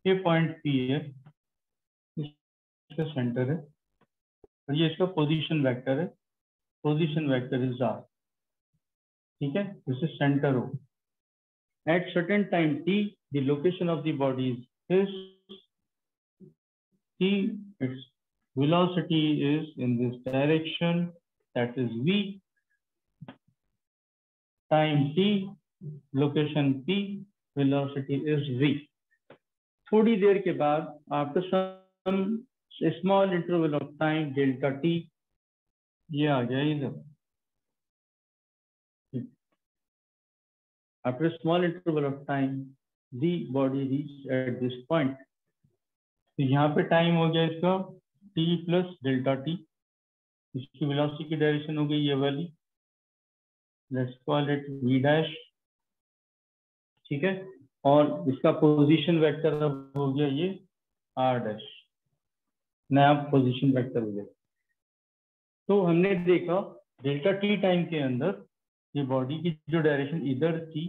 ये point P है, इसका सेंटर है, और ये इसका पोजीशन वेक्टर है। Position vector is R. ठीक है, this is centre O. At certain time T the location of the body is t, its velocity is in this direction, that is v. Time t, location p, velocity is v. थोड़ी देर के बाद after some small interval of time delta t, ये आ गया इधर। After a small interval of time the body reached at this point। तो यहाँ पे time हो गया इसका t प्लस डेल्टा टी। इसकी वेलोसिटी की डायरेक्शन हो गई ये वाली, let's call it v dash. ठीक है, और इसका पोजीशन वेक्टर अब हो गया ये r डैश, नया पोजीशन वेक्टर हो गया। तो हमने देखा डेल्टा टी टाइम के अंदर ये बॉडी की जो डायरेक्शन इधर थी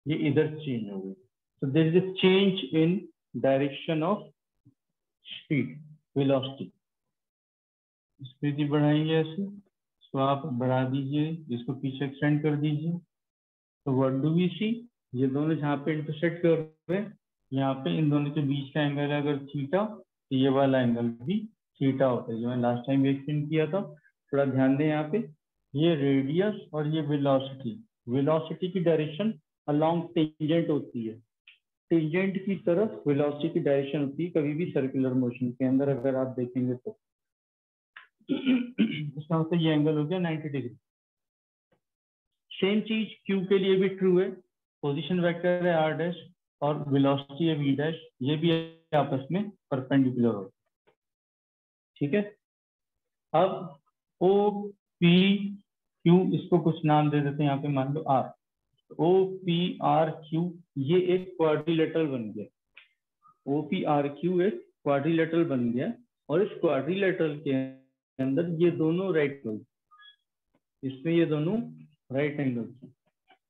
ये इधर चेंज हो गई। तो there is a change in direction of speed, velocity. Speed बढ़ाएंगे ऐसे, तो आप बढ़ा दीजिए, इसको पीछे एक्सटेंड कर दीजिए। तो व्हाट डू वी सी, ये दोनों जहाँ पे इंटरसेक्ट कर रहे हैं, यहाँ पे इन दोनों के बीच का एंगल है अगर थीटा, तो ये वाला एंगल भी थीटा होता है, जो मैंने लास्ट टाइम एक्सप्लेन किया था। थोड़ा ध्यान दें यहाँ पे, ये रेडियस और ये वेलोसिटी की डायरेक्शन अलोंग टेंजेंट होती है। टेंजेंट की तरफ वेलोसिटी की डायरेक्शन होती है कभी भी सर्कुलर मोशन के अंदर, अगर आप देखेंगे तो। इसका मतलब ये एंगल हो गया 90 डिग्री। सेम चीज क्यू के लिए भी ट्रू है। पोजीशन वेक्टर है आर डैश और वेलोसिटी है वी डैश, ये भी आपस में परपेंडिकुलर हो। ठीक है, अब ओ पी क्यू, इसको कुछ नाम दे देते हैं यहाँ पे, मान लो R. O P R Q ये एक क्वाड्रिलेटरल बन गया। ओ पी आर क्यू एक क्वाड्रिलेटरल बन गया, और इस क्वाड्रिलेटरल के अंदर ये दोनों राइट एंगल, इसमें ये दोनों राइट एंगल हैं।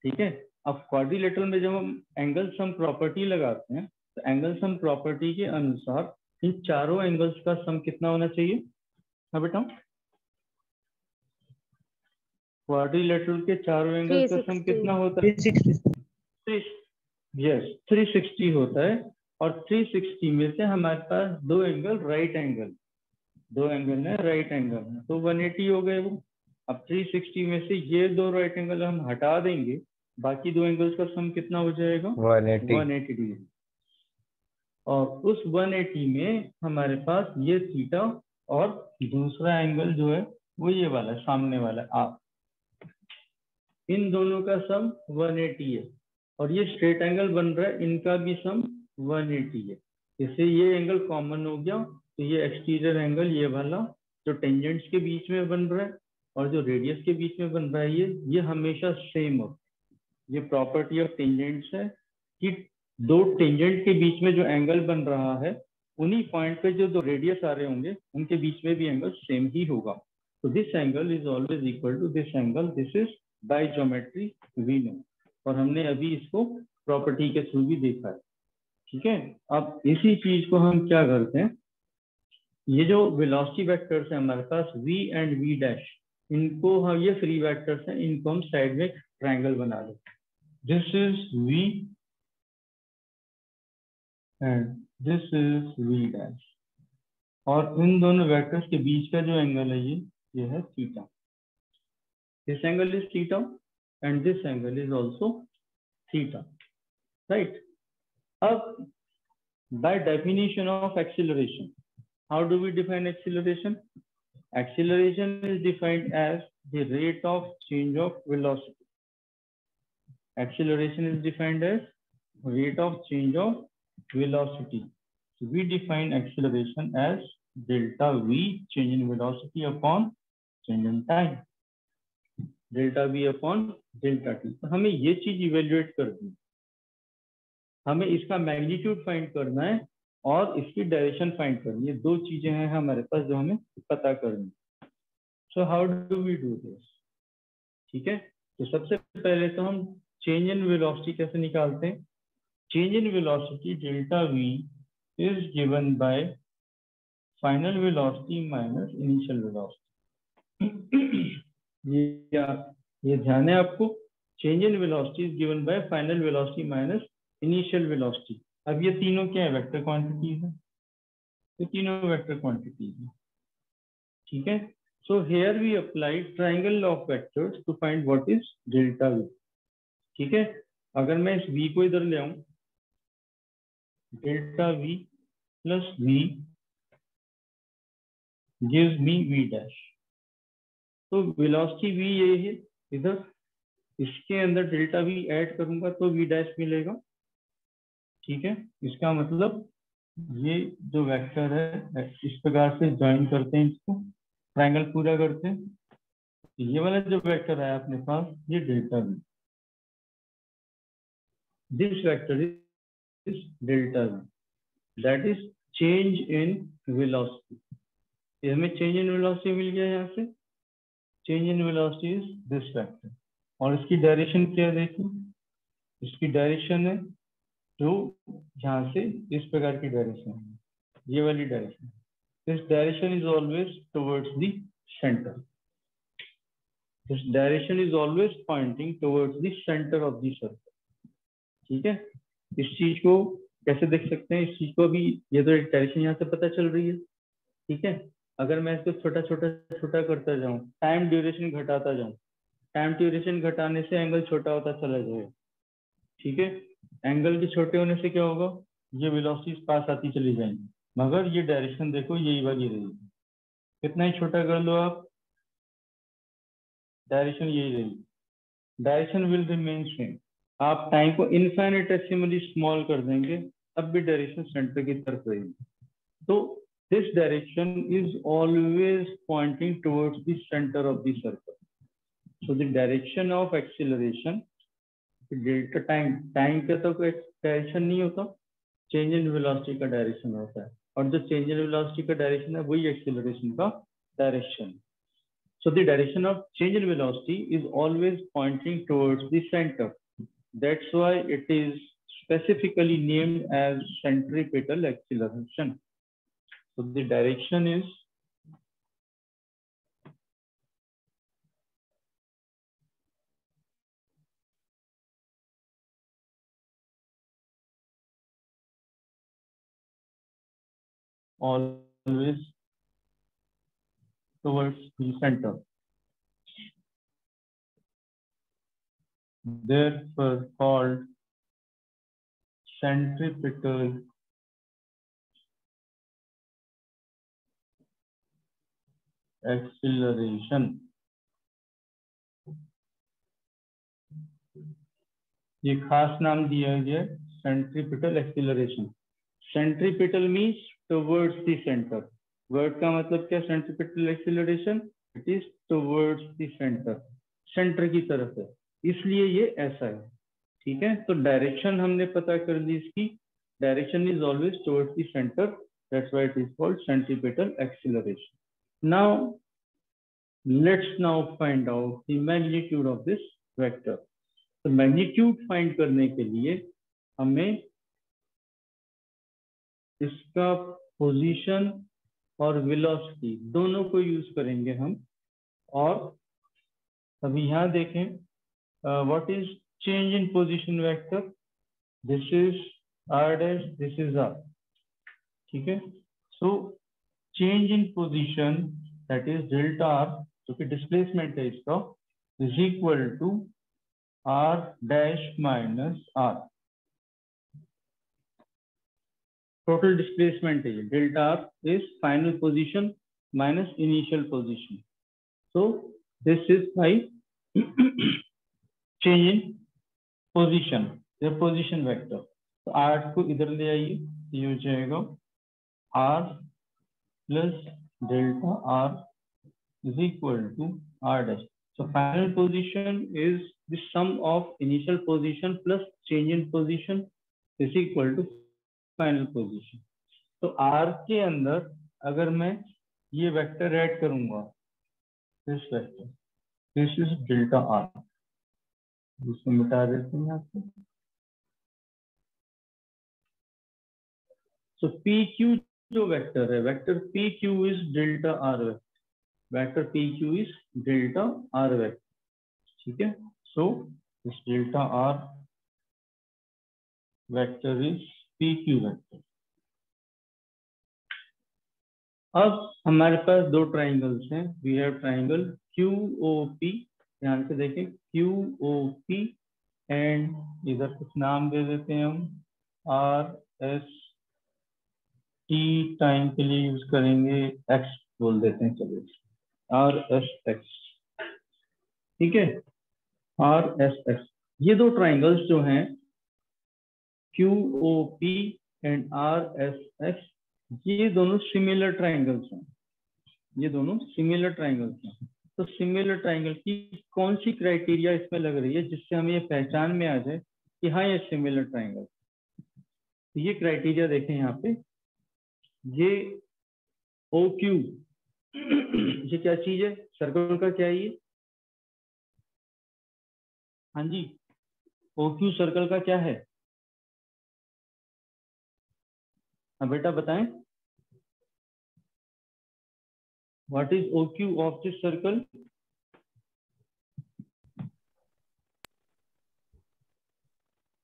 ठीक है, अब क्वाड्रिलेटरल में जब हम एंगल सम प्रॉपर्टी लगाते हैं, तो एंगल सम प्रॉपर्टी के अनुसार इन चारों एंगल्स का सम कितना होना चाहिए। हाँ बेटा, क्वाड्रिलेटरल के चारों एंगल्स का सम कितना होता है। 360। यस, 360 होता है। और 360 में से हमारे पास दो एंगल राइट एंगल है, राइट एंगल है, तो 180 हो गए वो। अब 360 में से ये दो राइट एंगल हम हटा देंगे, बाकी दो एंगल्स का सम कितना हो जाएगा, 180 डिग्री। और उस 180 में हमारे पास ये थीटा और दूसरा एंगल जो है वो ये वाला सामने वाला आप, इन दोनों का सम 180 है। और ये स्ट्रेट एंगल बन रहा है, इनका भी सम 180 है। इससे ये एंगल कॉमन हो गया, तो ये एक्सटीरियर एंगल ये वाला जो टेंजेंट्स के बीच में बन रहा है और जो रेडियस के बीच में बन रहा है, ये हमेशा सेम हो। ये प्रॉपर्टी ऑफ टेंजेंट्स है कि दो टेंजेंट के बीच में जो एंगल बन रहा है, उन्हीं पॉइंट पे जो दो रेडियस आ रहे होंगे उनके बीच में भी एंगल सेम ही होगा। तो this angle is always equal to this angle. This is by geometry we know, और हमने अभी इसको प्रॉपर्टी के थ्रू भी देखा है। ठीक है, अब इसी चीज को हम क्या करते हैं, ये जो वेलोसिटी वेक्टर्स है हमारे पास v एंड v डैश, इनको हम, ये फ्री वेक्टर्स हैं, इनको हम साइड में ट्रायंगल बना लेते हैं। This is v and this is v dash, और इन दोनों वेक्टर्स के बीच का जो एंगल है ये है theta. This angle is theta and this angle is also theta, right. अब by definition of acceleration, how do we define acceleration? Acceleration is defined as the rate of change of velocity. Acceleration is defined as rate of change of velocity. So we define acceleration as delta v, change in velocity, upon change in time, delta v upon delta t। तो हमें ये चीज evaluate करनी है, हमें इसका magnitude find करना है और इसकी डायरेक्शन फाइंड करनी है। दो चीजें हैं हमारे पास जो हमें पता करनी है। So how do we do this. ठीक है, तो सबसे पहले तो हम चेंज इन वेलोसिटी कैसे निकालते हैं। change in velocity delta v is given by final velocity minus initial velocity. ये ध्यान है आपको, change in velocity is given by final velocity minus initial velocity. अब ये तीनों क्या है, वेक्टर क्वांटिटीज है, ये तीनों वेक्टर क्वांटिटीज है, ठीक है. So here we apply triangle law of vectors to find what is delta v. ठीक है, अगर मैं इस v को इधर ले आऊं, delta v plus v gives me v dash. तो वेलोसिटी v ये है, इधर इसके अंदर डेल्टा v ऐड करूंगा तो v डैश मिलेगा, ठीक है. इसका मतलब ये जो वेक्टर है इस प्रकार से ज्वाइन करते हैं, इसको ट्रायंगल पूरा करते हैं. ये वाला जो वेक्टर है अपने पास, ये delta v, this vector is delta v, that is change in velocity. ये हमें चेंज इन वेलोसिटी मिल गया यहाँ से. Change in velocity is this vector, और इसकी डायरेक्शन क्या है, देखिए इसकी डायरेक्शन है जो यहाँ से इस प्रकार की डायरेक्शन है, ये वाली direction. This direction is always towards the centre. This direction is always pointing towards the centre of the circle, ठीक है. इस चीज को कैसे देख सकते हैं, इस चीज को भी, ये तो एक डायरेक्शन यहाँ से पता चल रही है, ठीक है. अगर मैं इसको छोटा छोटा छोटा करता जाऊं, टाइम ड्यूरेशन घटाता जाऊं, टाइम ड्यूरेशन घटाने से एंगल छोटा होता चला जाएगा, ठीक है. एंगल के छोटे होने से क्या होगा, ये वेलोसिटी पास आती चली जाएंगी, मगर ये डायरेक्शन देखो यही वाली रहेगी. कितना ही छोटा कर लो आप, डायरेक्शन यही रहेगी, डायरेक्शन विल रिमेन सेम. आप टाइम को इनफाइनेटेसिमली स्मॉल कर देंगे तब भी डायरेक्शन सेंटर की तरफ रहेगी. तो this direction is always pointing towards the center of the circle. So the direction of acceleration, delta time का तो कोई डायरेक्शन नहीं होता, चेंज इन वेलोसिटी का डायरेक्शन होता है, और जो चेंज इन वेलोसिटी का डायरेक्शन है वही एक्सेलरेशन का direction. So the direction of change in velocity is always pointing towards the center. That's why it is specifically named as centripetal acceleration. So the direction is always towards the center. Therefore called centripetal acceleration. ये खास नाम दिया गया centripetal acceleration. Centripetal means towards the centre. Word का मतलब क्या, centripetal acceleration, it is towards the centre, centre की तरफ है, इसलिए ये ऐसा है, ठीक है. तो डायरेक्शन हमने पता कर ली इसकी, direction is always towards the centre, that's why it is called centripetal acceleration. Now let's now find out the magnitude of this vector. तो मैग्नीट्यूड फाइंड करने के लिए हमें इसका पोजीशन और वेलोसिटी दोनों को यूज करेंगे हम. और अभी यहाँ देखें, what is change in position vector, this is r dash, this is r, ठीक है. So change in position that is delta r, जो कि डिस्प्लेसमेंट है इसका, is equal to r dash minus r. Total displacement है ये, delta r is final position minus initial position. So this is my change in position, the position vector. तो r को इधर ले आइए, ये हो जाएगा r plus delta r is equal to r dash. So final position is the sum of initial position plus change in position is equal to final position. तो R के अंदर अगर मैं ये वेक्टर ऐड करूंगा, this vector, this is delta R, इसको मिटा देते हैं आपको. सो पी क्यू जो वेक्टर है, vector P Q is delta R vector, vector P Q is delta R vector, ठीक है। So this delta R vector is P Q vector. अब हमारे पास दो ट्राइंगल्स हैं, we have triangle Q O P, ध्यान से देखें क्यू ओ पी, एंड इधर कुछ नाम दे देते हैं हम, आर एस टी टाइम के लिए यूज करेंगे, एक्स बोल देते हैं, चलिए आर एस एक्स, ठीक है, आर एस एक्स। ये दो ट्राइंगल्स जो हैं Q O P and R S X, ये दोनों सिमिलर ट्राइंगल्स हैं, ये दोनों सिमिलर ट्राइंगल्स हैं। तो सिमिलर ट्राइंगल की कौन सी क्राइटेरिया इसमें लग रही है जिससे हमें ये पहचान में आ जाए कि हाँ ये सिमिलर ट्राइंगल। तो ये क्राइटेरिया देखें यहाँ पे, ये ओ क्यू, ये क्या चीज है, सर्कल का क्या है ये, हाँ जी, ओ क्यू सर्कल का क्या है, हाँ बेटा बताएं, what is O Q of this circle,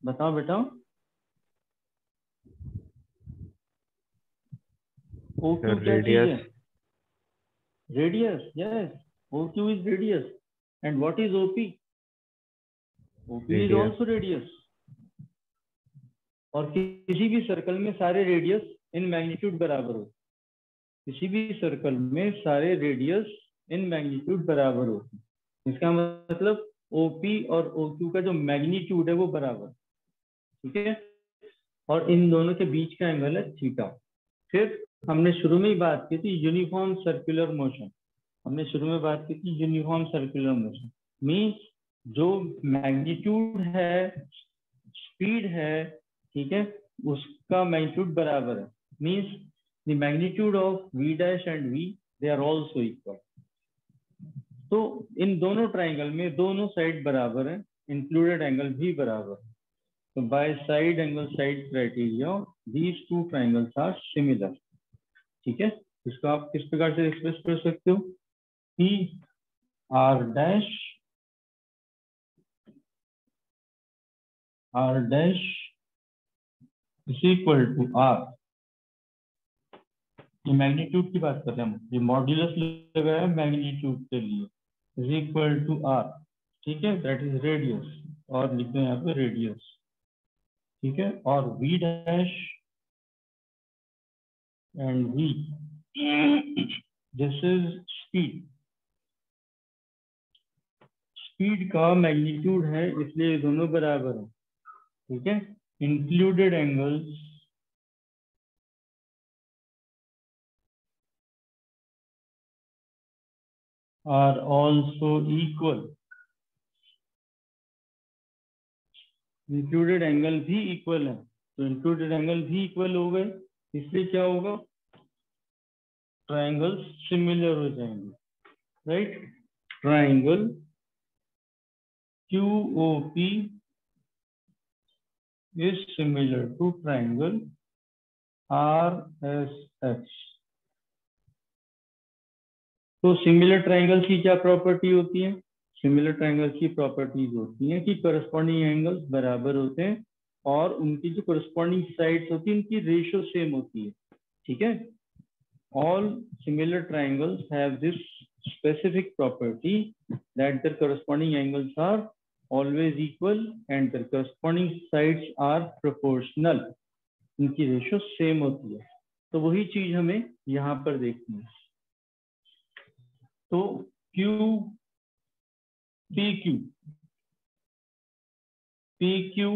बताओ बेटा। ओ क्यू क्या चीज है, radius, yes, O Q is radius, and what is OP, OP is also radius. और किसी भी सर्कल में सारे रेडियस इन मैग्नीट्यूड बराबर हो, किसी भी सर्कल में सारे रेडियस इन मैग्नीट्यूड बराबर हो, इसका मतलब ओपी और ओक्यू का जो मैग्नीट्यूड है वो बराबर, ठीक है, और इन दोनों के बीच का एंगल है थीटा। फिर हमने शुरू में ही बात की थी यूनिफॉर्म सर्कुलर मोशन, हमने शुरू में बात की थी यूनिफॉर्म सर्कुलर मोशन मीन्स जो मैग्नीट्यूड है, स्पीड है, ठीक है, उसका मैग्नीट्यूड बराबर है, means the magnitude of v dash and v they are also equal. तो इन दोनों ट्राइंगल में दोनों साइड बराबर है, इंक्लूडेड एंगल भी बराबर है। तो by side angle side criteria these two triangles are similar, ठीक है। इसको आप किस प्रकार से एक्सप्रेस कर सकते हो, P R dash is equal to R, ये मैग्नीट्यूड की बात कर रहे हैं हम, ये मॉड्यूलस लगाया है मैग्नीट्यूड के लिए, इज इक्वल टू आर, ठीक है, दैट इज रेडियस, और लिखते हैं यहाँ पे रेडियस, ठीक है, और v dash and v this is speed, speed का मैग्नीट्यूड है इसलिए ये दोनों बराबर है, ठीक है। Included angles are also equal, included angle भी इक्वल है, तो इंक्लूडेड एंगल भी इक्वल हो गए, इसलिए क्या होगा, ट्राइंगल सिमिलर हो जाएंगे, right. Triangle QOP is similar to triangle RSX। तो सिमिलर ट्राइंगल की क्या प्रॉपर्टी होती है, सिमिलर ट्राइंगल की प्रॉपर्टीज होती हैं कि करस्पॉन्डिंग एंगल्स बराबर होते हैं और उनकी जो करस्पॉन्डिंग साइड्स होती है उनकी रेशियो सेम होती है, ठीक है। All similar triangles have this specific property that their corresponding angles are always equal and their corresponding sides are proportional, इनकी रेशियो सेम होती है। तो वही चीज हमें यहाँ पर देखनी है। तो Q P Q, P Q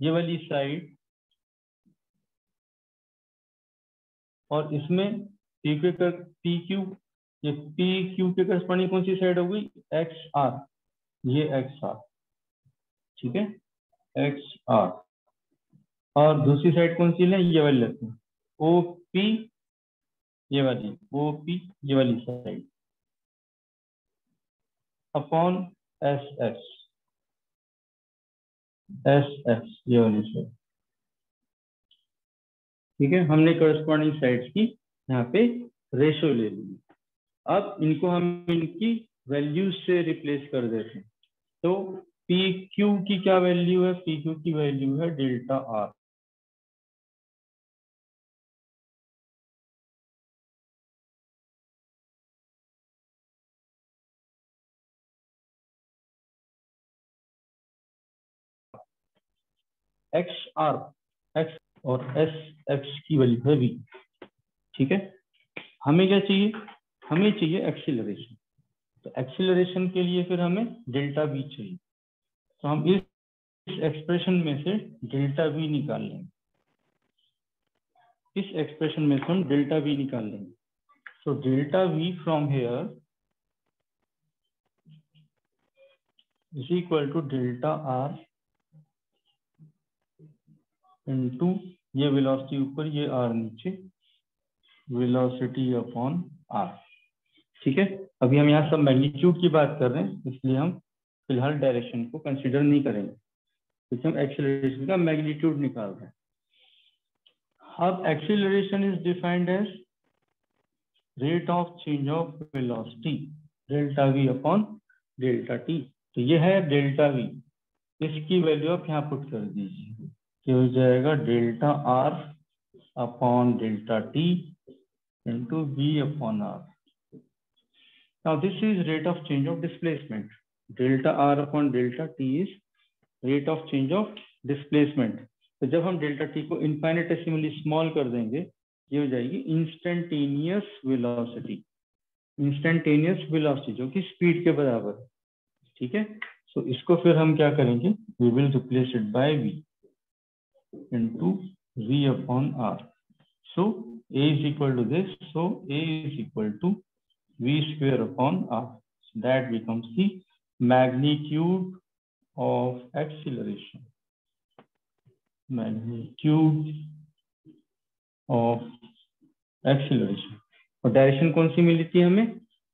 ये वाली साइड, और इसमें पी क्यू, ये पी क्यू के करस्पॉन्डिंग कौन सी साइड होगी, एक्स आर, ये एक्स आर, ठीक है, एक्स आर, और दूसरी साइड कौन सी है, ये वाली लेते हैं, ओ पी, ये वाली ओ पी, ये वाली side upon S x, S X ये वाली साइड, ठीक है, हमने करस्पॉन्डिंग साइड्स की यहाँ पे रेशो ले ली। अब इनको हम इनकी वैल्यूज से रिप्लेस कर देते हैं। तो पी क्यू की क्या वैल्यू है? पी क्यू की वैल्यू है delta R. X R X और एस एक्स की वैल्यू है वी। ठीक है, हमें क्या चाहिए? हमें चाहिए एक्सीलरेशन। तो एक्सीलरेशन के लिए फिर हमें डेल्टा वी चाहिए। तो हम इस एक्सप्रेशन में से डेल्टा वी निकाल लेंगे। इस एक्सप्रेशन में से हम डेल्टा वी निकाल लेंगे। So delta V from here is equal to delta R into ये वेलोसिटी ऊपर, ये आर नीचे, वेलोसिटी अपॉन आर। ठीक है, अभी हम यहाँ सब मैग्नीट्यूड की बात कर रहे हैं, इसलिए हम फिलहाल डायरेक्शन को कंसीडर नहीं करेंगे, क्योंकि हम एक्सीलरेशन का मैग्नीट्यूड निकाल रहे हैं। अब acceleration is defined as rate of change of velocity delta V upon delta T. तो ये है डेल्टा वी, इसकी वैल्यू आप यहाँ पुट कर दीजिए, ये हो जाएगा delta R upon delta T into V upon R. Now this is rate of change of displacement. Delta R upon delta T is rate of change of displacement. तो जब हम डेल्टा टी को इनफाइनेटेसिमली small कर देंगे, ये हो जाएगी instantaneous velocity. Instantaneous velocity जो कि स्पीड के बराबर है। ठीक है, सो इसको फिर हम क्या करेंगे? We will replace it by V into V upon R. So A is equal to this, so A is equal to v square upon r. So that becomes the magnitude of acceleration. Magnitude of acceleration. और direction कौन सी मिली थी हमें?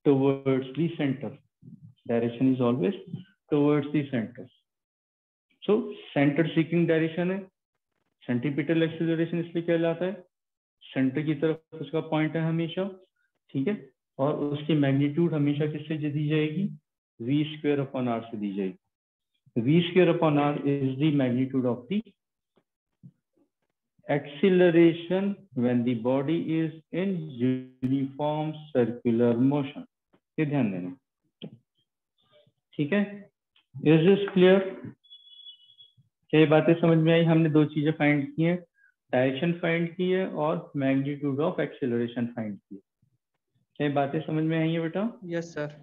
Towards the center. Direction is always towards the center. So center seeking direction है, centripetal acceleration इसलिए कहलाता है, centre की तरफ उसका पॉइंट है हमेशा। ठीक है, और उसकी मैग्नीट्यूड हमेशा किससे दी जाएगी? वी स्क्वायर अपॉन आर से दी जाएगी। V square upon R is the magnitude of the acceleration when the body is in uniform circular motion. ये ध्यान देना। ठीक है, इज दिस क्लियर? क्या बातें समझ में आई? हमने दो चीजें फाइंड की है, डायरेक्शन फाइंड की है और मैग्नीट्यूड ऑफ एक्सीलरेशन फाइंड की है। क्या बातें समझ में आई है बेटा? Yes sir.